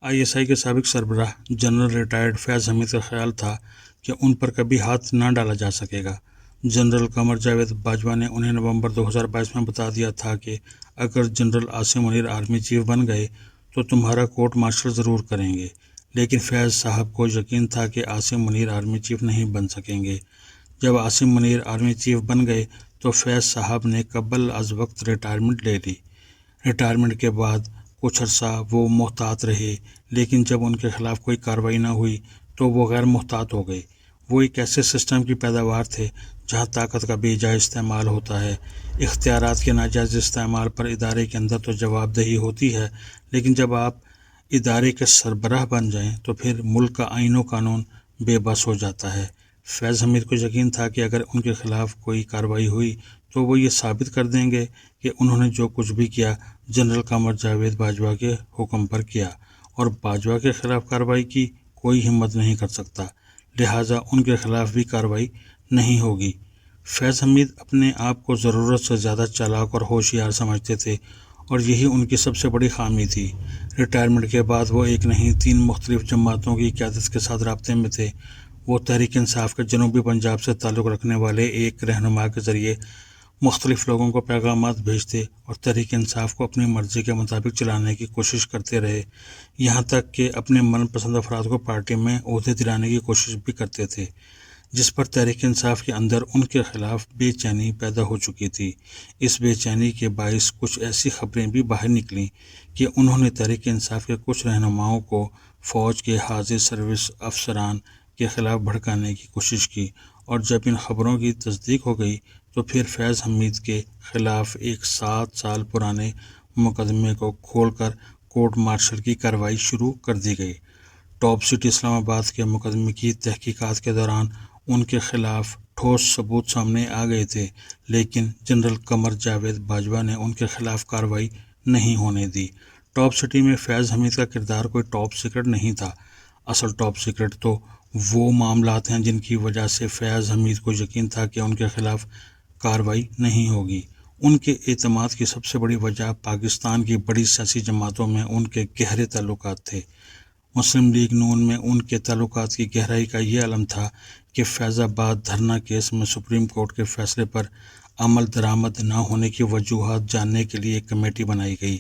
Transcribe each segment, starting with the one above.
ISI کے سابق سربراہ جنرل ریٹائرڈ فیض حمید کا خیال تھا کہ ان پر کبھی ہاتھ نہ ڈالا جا سکے گا۔ جنرل قمر جاوید باجوہ نے انہیں نومبر 2022 میں بتا دیا تھا کہ اگر general Asim Munir army chief بن گئے تو تمہارا کورٹ مارشل ضرور کریں گے، لیکن فیض صاحب کو یقین تھا کہ عاصم منیر آرمی چیف نہیں بن سکیں گے۔ جب عاصم منیر آرمی چیف بن گئے تو فیض صاحب نے قبل از وقت ریٹائرمنٹ لے لی۔ ریٹائرمنٹ کے بعد کچھ عرصہ وہ محتاط رہے، لیکن جب ان کے خلاف کوئی کارروائی نہ ہوئی تو وہ غیر محتاط ہو گئے۔ وہ ایک ایسے سسٹم کی پیداوار تھے جہاں طاقت کا بے جا استعمال ہوتا ہے۔ اختیارات کے ناجائز استعمال پر ادارے کے اندر تو جواب دہی ہوتی ہے، لیکن جب آپ ادارے کے سربراہ بن جائیں تو پھر ملک کا آئین و قانون بے بس ہو جاتا ہے۔ فیض حمید کو یقین تھا کہ اگر ان کے خلاف کوئی کارروائی ہوئی تو وہ یہ ثابت کر دیں گے کہ انہوں نے جو کچھ بھی کیا جنرل قمر جاوید باجوہ کے حکم پر کیا، اور باجوہ کے خلاف کارروائی کی کوئی ہمت نہیں کر سکتا، لہٰذا ان کے خلاف بھی کارروائی نہیں ہوگی۔ فیض حمید اپنے آپ کو ضرورت سے زیادہ چالاک اور ہوشیار سمجھتے تھے، اور یہی ان کی سب سے بڑی خامی تھی۔ ریٹائرمنٹ کے بعد وہ ایک نہیں 3 مختلف جماعتوں کی قیادت کے ساتھ رابطے میں تھے۔ وہ تحریک انصاف کے جنوبی پنجاب سے تعلق رکھنے والے ایک رہنما کے ذریعے مختلف لوگوں کو پیغامات بھیجتے اور تحریک انصاف کو اپنی مرضی کے مطابق چلانے کی کوشش کرتے رہے، یہاں تک کہ اپنے من پسند افراد کو پارٹی میں عہدے دلانے کی کوشش بھی کرتے تھے، جس پر تحریک انصاف کے اندر ان کے خلاف بے چینی پیدا ہو چکی تھی۔ اس بے چینی کے باعث کچھ ایسی خبریں بھی باہر نکلیں کہ انہوں نے تحریک انصاف کے کچھ رہنماؤں کو فوج کے حاضر سروس افسران کے خلاف بھڑکانے کی کوشش کی، اور جب ان خبروں کی تصدیق ہو گئی تو پھر فیض حمید کے خلاف ایک 7 سال پرانے مقدمے کو کھول کر کورٹ مارشل کی کارروائی شروع کر دی گئی۔ ٹاپ سٹی اسلام آباد کے مقدمے کی تحقیقات کے دوران ان کے خلاف ٹھوس ثبوت سامنے آ گئے تھے، لیکن جنرل قمر جاوید باجوہ نے ان کے خلاف کارروائی نہیں ہونے دی۔ ٹاپ سٹی میں فیض حمید کا کردار کوئی ٹاپ سیکرٹ نہیں تھا۔ اصل ٹاپ سیکرٹ تو وہ معاملات ہیں جن کی وجہ سے فیض حمید کو یقین تھا کہ ان کے خلاف کارروائی نہیں ہوگی۔ ان کے اعتماد کی سب سے بڑی وجہ پاکستان کی بڑی سیاسی جماعتوں میں ان کے گہرے تعلقات تھے۔ مسلم لیگ نون میں ان کے تعلقات کی گہرائی کا یہ علم تھا کہ فیض آباد دھرنا کیس میں سپریم کورٹ کے فیصلے پر عمل درآمد نہ ہونے کی وجوہات جاننے کے لیے ایک کمیٹی بنائی گئی۔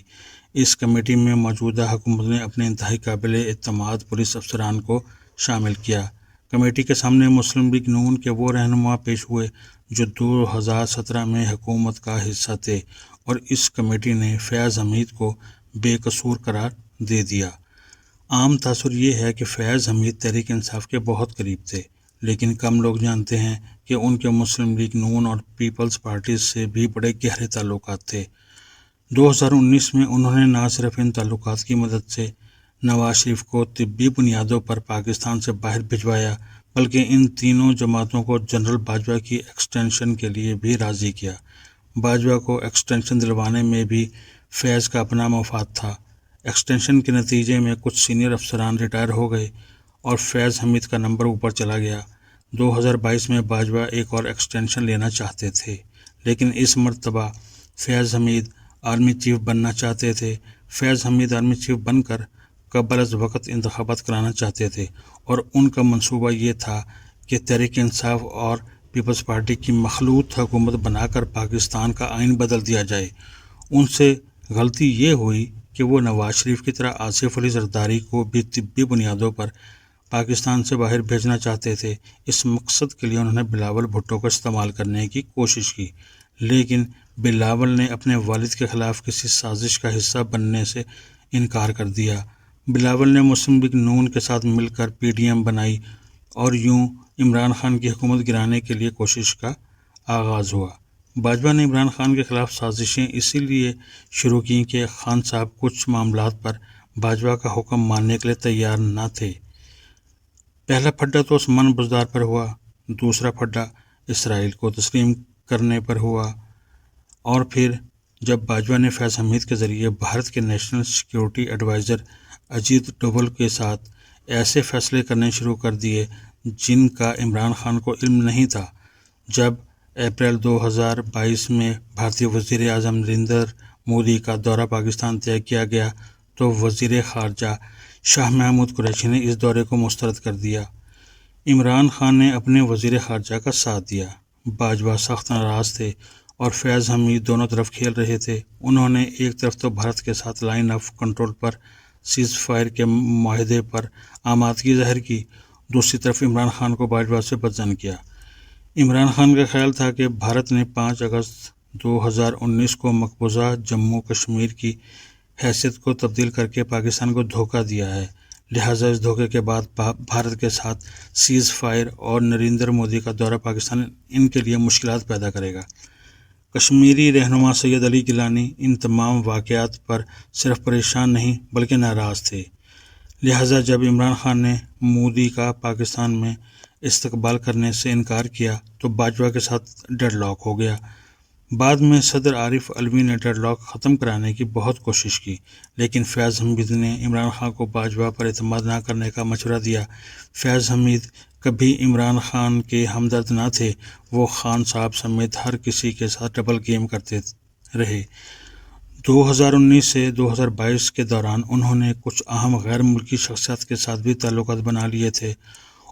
اس کمیٹی میں موجودہ حکومت نے اپنے انتہائی قابل اعتماد پولیس افسران کو شامل کیا۔ کمیٹی کے سامنے مسلم لیگ نون کے وہ رہنما پیش ہوئے جو 2017 میں حکومت کا حصہ تھے، اور اس کمیٹی نے فیض حمید کو بے قصور قرار دے دیا۔ عام تاثر یہ ہے کہ فیض حمید تحریک انصاف کے بہت قریب تھے، لیکن کم لوگ جانتے ہیں کہ ان کے مسلم لیگ نون اور پیپلز پارٹی سے بھی بڑے گہرے تعلقات تھے۔ 2019 میں انہوں نے نہ صرف ان تعلقات کی مدد سے نواز شریف کو طبی بنیادوں پر پاکستان سے باہر بھجوایا، بلکہ ان تینوں جماعتوں کو جنرل باجوہ کی ایکسٹینشن کے لیے بھی راضی کیا۔ باجوہ کو ایکسٹینشن دلوانے میں بھی فیض کا اپنا مفاد تھا۔ ایکسٹینشن کے نتیجے میں کچھ سینئر افسران ریٹائر ہو گئے اور فیض حمید کا نمبر اوپر چلا گیا۔ 2022 میں باجوہ ایک اور ایکسٹینشن لینا چاہتے تھے، لیکن اس مرتبہ فیض حمید آرمی چیف بننا چاہتے تھے۔ فیض حمید آرمی چیف بن کر قبل از وقت انتخابات کرانا چاہتے تھے، اور ان کا منصوبہ یہ تھا کہ تحریک انصاف اور پیپلز پارٹی کی مخلوط حکومت بنا کر پاکستان کا آئین بدل دیا جائے۔ ان سے غلطی یہ ہوئی کہ وہ نواز شریف کی طرح آصف علی زرداری کو بھی طبی بنیادوں پر پاکستان سے باہر بھیجنا چاہتے تھے۔ اس مقصد کے لیے انہوں نے بلاول بھٹو کا استعمال کرنے کی کوشش کی، لیکن بلاول نے اپنے والد کے خلاف کسی سازش کا حصہ بننے سے انکار کر دیا۔ بلاول نے مسلم لیگ نون کے ساتھ مل کر PDM بنائی، اور یوں عمران خان کی حکومت گرانے کے لیے کوشش کا آغاز ہوا۔ باجوہ نے عمران خان کے خلاف سازشیں اسی لیے شروع کیں کہ خان صاحب کچھ معاملات پر باجوہ کا حکم ماننے کے لیے تیار نہ تھے۔ پہلا پھڈا تو عثمان بزدار پر ہوا، دوسرا پھڈا اسرائیل کو تسلیم کرنے پر ہوا، اور پھر جب باجوہ نے فیض حمید کے ذریعے بھارت کے نیشنل سیکیورٹی ایڈوائزر اجیت ڈوبھل کے ساتھ ایسے فیصلے کرنے شروع کر دیے جن کا عمران خان کو علم نہیں تھا۔ جب اپریل 2022 میں بھارتی وزیر اعظم نریندر مودی کا دورہ پاکستان طے کیا گیا تو وزیر خارجہ شاہ محمود قریشی نے اس دورے کو مسترد کر دیا۔ عمران خان نے اپنے وزیر خارجہ کا ساتھ دیا۔ باجوہ سخت ناراض تھے اور فیض حمید دونوں طرف کھیل رہے تھے۔ انہوں نے ایک طرف تو بھارت کے ساتھ line of control per cease fire کے معاہدے پر آمادگی ظاہر کی، دوسری طرف عمران خان کو باجوہ سے بدظن کیا۔ عمران خان کا خیال تھا کہ بھارت نے 5 اگست 2019 کو مقبوضہ جموں کشمیر کی حیثیت کو تبدیل کر کے پاکستان کو دھوکہ دیا ہے، لہٰذا اس دھوکے کے بعد بھارت کے ساتھ سیز فائر اور نریندر مودی کا دورہ پاکستان ان کے لیے مشکلات پیدا کرے گا۔ کشمیری رہنما سید علی گیلانی ان تمام واقعات پر صرف پریشان نہیں بلکہ ناراض تھے، لہٰذا جب عمران خان نے مودی کا پاکستان میں استقبال کرنے سے انکار کیا تو باجوہ کے ساتھ ڈیڈ لاک ہو گیا۔ بعد میں صدر عارف علوی نے ڈیڈ لاک ختم کرانے کی بہت کوشش کی، لیکن فیض حمید نے عمران خان کو باجوہ پر اعتماد نہ کرنے کا مشورہ دیا۔ فیض حمید کبھی عمران خان کے ہمدرد نہ تھے، وہ خان صاحب سمیت ہر کسی کے ساتھ ڈبل گیم کرتے رہے۔ 2019 سے 2022 کے دوران انہوں نے کچھ اہم غیر ملکی شخصیات کے ساتھ بھی تعلقات بنا لیے تھے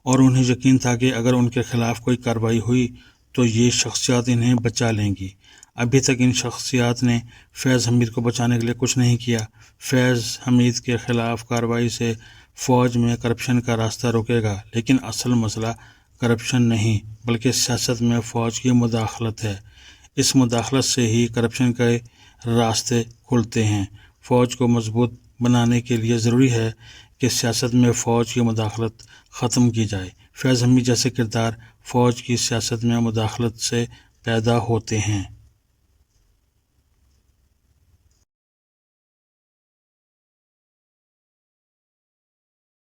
اور انہیں یقین تھا کہ اگر ان کے خلاف کوئی کارروائی ہوئی تو یہ شخصیات انہیں بچا لیں گی۔ ابھی تک ان شخصیات نے فیض حمید کو بچانے کے لیے کچھ نہیں کیا۔ فیض حمید کے خلاف کارروائی سے فوج میں کرپشن کا راستہ رکے گا، لیکن اصل مسئلہ کرپشن نہیں بلکہ سیاست میں فوج کی مداخلت ہے۔ اس مداخلت سے ہی کرپشن کے راستے کھلتے ہیں۔ فوج کو مضبوط بنانے کے لیے ضروری ہے کہ سیاست میں فوج کی مداخلت ختم کی جائے۔ فیض حمید جیسے کردار فوج کی سیاست میں مداخلت سے پیدا ہوتے ہیں۔